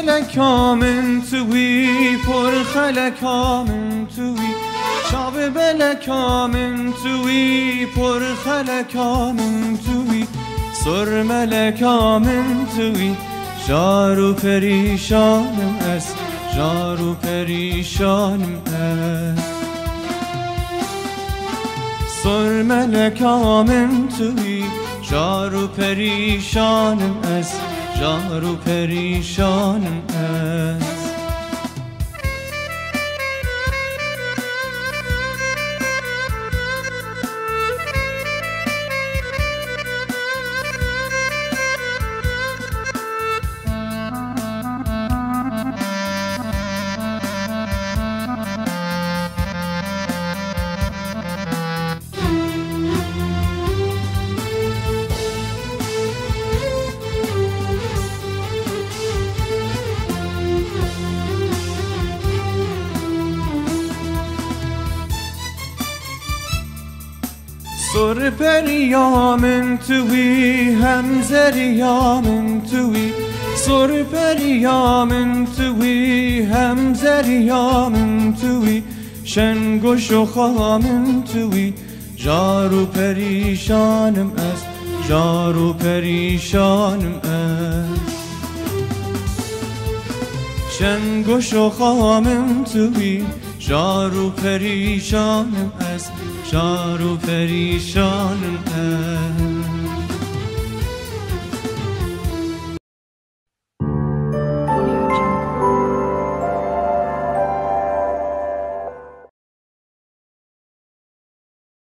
بلکامن توی پر خلکامن توی شاب بلکامن توی پر خلکامن توی سر ملکامن توی جارو پریشانم است جارو پریشانم است سر ملکامن توی جارو پریشانم است جارو پریشانم است سر پریامن توی همزریامن توی سر پریامن توی همزریامن توی شنگوش و خامن توی جارو پریشانم است جارو پریشانم است شنگوش و خامن توی جارو پریشانم است جارو پریشانم است